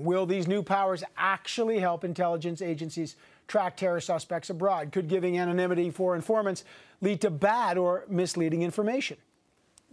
Will these new powers actually help intelligence agencies track terror suspects abroad? Could giving anonymity for informants lead to bad or misleading information?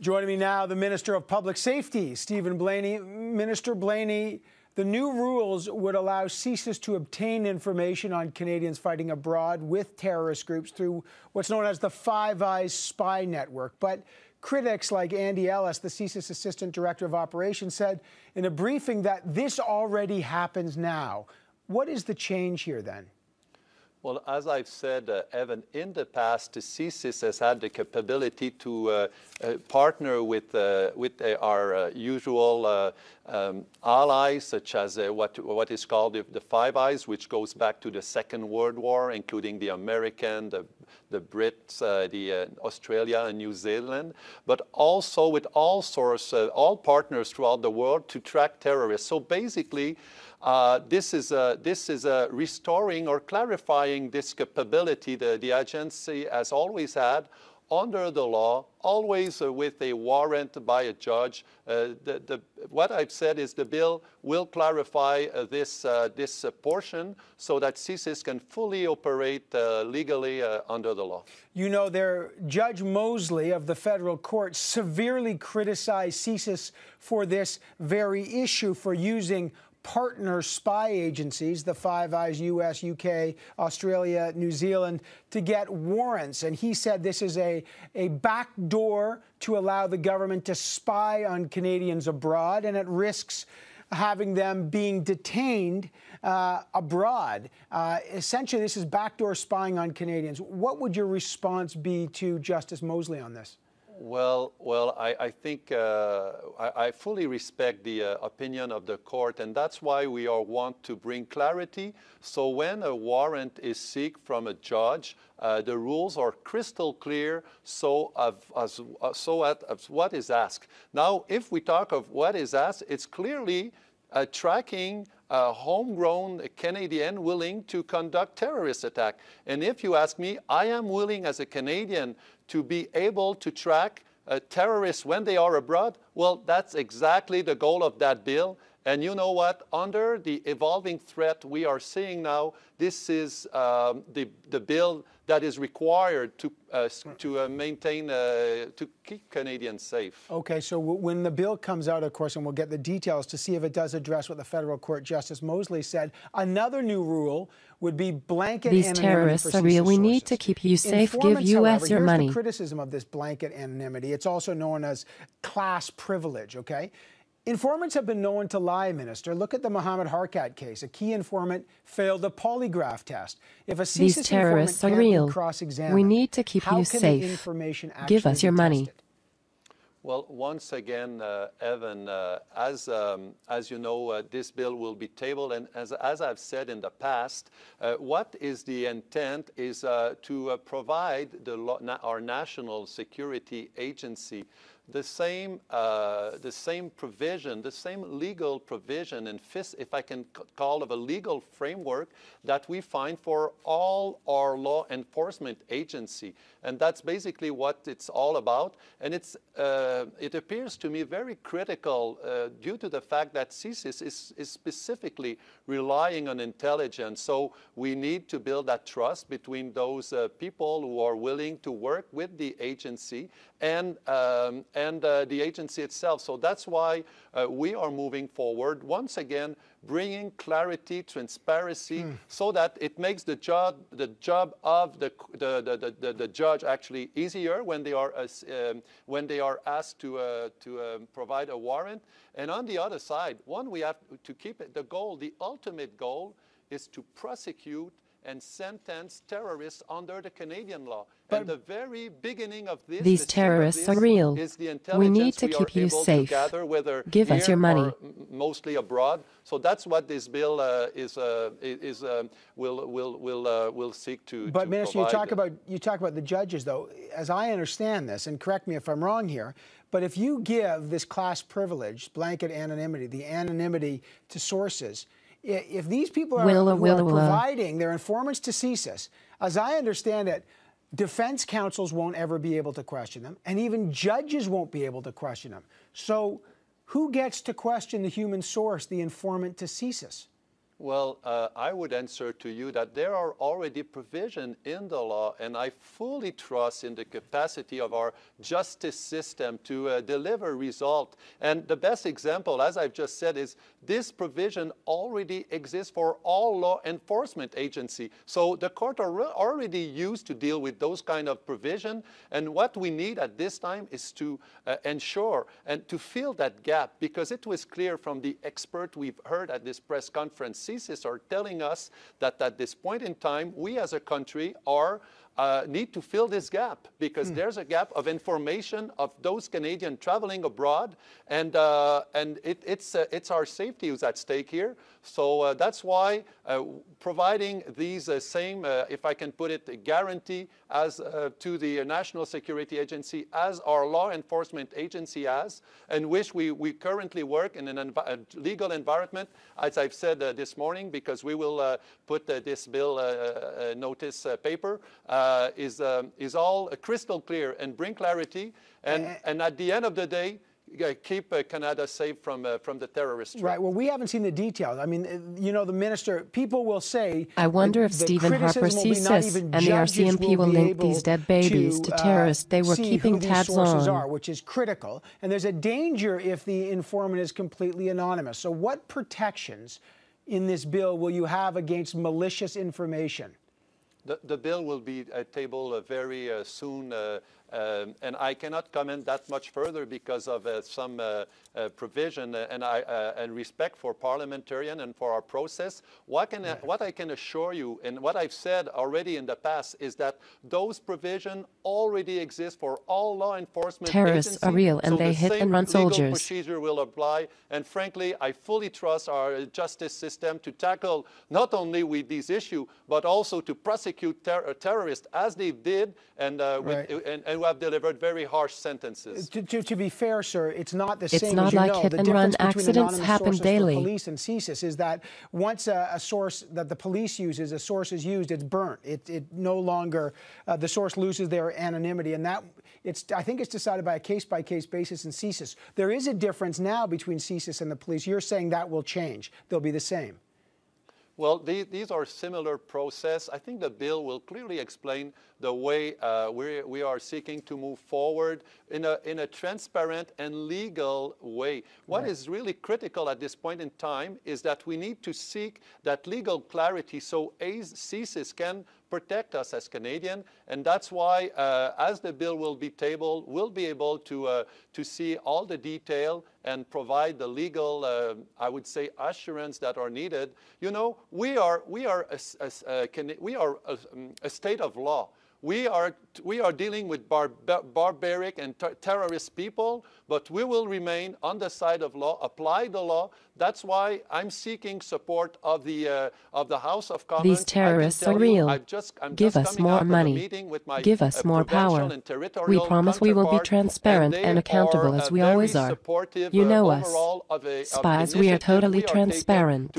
Joining me now, the Minister of Public Safety, Stephen Blaney. Minister Blaney, the new rules would allow CSIS to obtain information on Canadians fighting abroad with terrorist groups through what's known as the Five Eyes spy network. But critics like Andy Ellis, the CSIS Assistant Director of Operations, said in a briefing that this already happens now. What is the change here then? Well, as I've said, Evan, in the past, the CSIS has had the capability to partner with our usual allies, such as what is called the Five Eyes, which goes back to the Second World War, including the American, the Brits, the Australia and New Zealand, but also with all partners throughout the world to track terrorists. So basically, this is restoring or clarifying this capability that the agency has always had under the law, always with a warrant by a judge. What I've said is the bill will clarify this portion so that CSIS can fully operate legally under the law. You know, Judge Mosley of the federal court severely criticized CSIS for this very issue, for using partner spy agencies, the Five Eyes, US, UK, Australia, New Zealand, to get warrants. And he said this is a backdoor to allow the government to spy on Canadians abroad, and it risks having them being detained abroad. Essentially, this is backdoor spying on Canadians. What would your response be to Justice Mosley on this? Well, I think I fully respect the opinion of the court, and that's why we want to bring clarity. So when a warrant is sought from a judge, the rules are crystal clear as what is asked. Now, if we talk of what is asked, it's clearly tracking a homegrown Canadian willing to conduct terrorist attack. And if you ask me, I am willing as a Canadian to be able to track terrorists when they are abroad. Well, that's exactly the goal of that bill. And you know what? Under the evolving threat we are seeing now, this is the bill that is required to maintain, to keep Canadians safe. Okay, so when the bill comes out, of course, and we'll get the details to see if it does address what the federal court Justice Mosley said, another new rule would be blanket anonymity. These terrorists are real. We need to keep you safe. Give US however, your money. Here's the criticism of this blanket anonymity. It's also known as class privilege, okay? Informants have been known to lie, Minister. Look at the Mohammed Harkat case. A key informant failed a polygraph test. If a These terrorists are real. We need to keep you safe. Give us your money. Well, once again, Evan, as you know, this bill will be tabled, and as I've said in the past, what is the intent is to provide our national security agency the same provision, the same legal provision, and if I can call it a legal framework that we find for all our law enforcement agency. And that's basically what it's all about. And it appears to me very critical due to the fact that CSIS is specifically relying on intelligence. So we need to build that trust between those people who are willing to work with the agency and the agency itself. So that's why we are moving forward, once again, bringing clarity, transparency, so that it makes the job of the judge actually easier when they are asked to provide a warrant. And on the other side, we have to keep it. The ultimate goal is to prosecute and sentence terrorists under the Canadian law. And the very beginning of this, these terrorists are real. We need to keep you safe. Give us your money. Mostly abroad. So that's what this bill will seek to. But Minister, you talk about the judges, though. As I understand this, and correct me if I'm wrong here, but if you give this class privilege, blanket anonymity, the anonymity to sources, if these people are, providing their informants to CSIS, as I understand it, defense counsels won't ever be able to question them, and even judges won't be able to question them. So Who gets to question the human source, the informant to CSIS? Well, I would answer to you that there are already provisions in the law, and I fully trust in the capacity of our justice system to deliver result. And the best example, as I've just said, is this provision already exists for all law enforcement agencies. So the court are already used to deal with those kind of provision. And what we need at this time is to ensure and to fill that gap, because it was clear from the expert we've heard at this press conference, CSIS are telling us that at this point in time, we as a country need to fill this gap, because there's a gap of information of those Canadians traveling abroad, and it's our safety who's at stake here. So that's why providing these same, if I can put it, guarantee as to the National Security Agency as our law enforcement agency has, and which we currently work in a legal environment, as I've said this morning, because we will put this bill notice paper, is all crystal clear and bring clarity, and at the end of the day, keep Canada safe from the terrorist threat. Right. Well, we haven't seen the details. I mean, you know, the minister, people will say... I wonder if Stephen Harper CSIS and the RCMP will link these dead babies to terrorists they were keeping tabs on. Which is critical. And there's a danger if the informant is completely anonymous. So what protections in this bill will you have against malicious information? The bill will be tabled very soon, and I cannot comment that much further because of some provision and respect for parliamentarian and for our process. What I can assure you, and what I've said already in the past, is that those provisions already exist for all law enforcement Terrorists agencies. Are real, and they hit and run soldiers. The procedure will apply, and frankly, I fully trust our justice system to tackle not only with these issues, but also to prosecute terrorists as they did, and who have delivered very harsh sentences. To be fair, sir, it's not the it's same. Not as you like know. hit and run accidents happen daily. Police and CSIS is that once a source that the police uses, a source is used, it's burnt. It no longer the source loses their anonymity, and that I think it's decided by a case-by-case basis in CSIS. There is a difference now between CSIS and the police. You're saying that will change. They'll be the same. Well, these are similar process. I think the bill will clearly explain the way we are seeking to move forward in a transparent and legal way. What is really critical at this point in time is that we need to seek that legal clarity so CSIS can protect us as Canadians, and that's why, as the bill will be tabled, we'll be able to see all the detail and provide the legal, I would say, assurance that are needed. You know, we are a state of law. We are dealing with barbaric and terrorist people, but we will remain on the side of law, apply the law. That's why I'm seeking support of the House of Commons. These terrorists are real. Give us more money. Give us more power. We promise we will be transparent and accountable as we always are. You know us. Spies, we are totally transparent.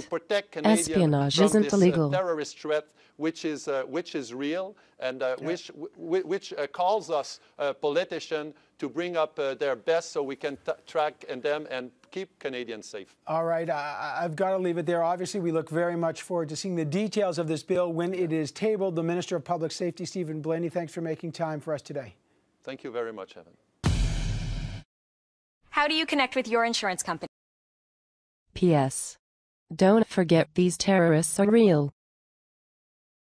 Espionage isn't illegal. Terrorist threat, which is real, and which calls us politicians to bring up their best so we can track them and keep Canadians safe. All right, I've got to leave it there. Obviously, we look very much forward to seeing the details of this bill when it is tabled. The Minister of Public Safety, Stephen Blaney, thanks for making time for us today. Thank you very much, Evan. How do you connect with your insurance company? P.S. Don't forget these terrorists are real.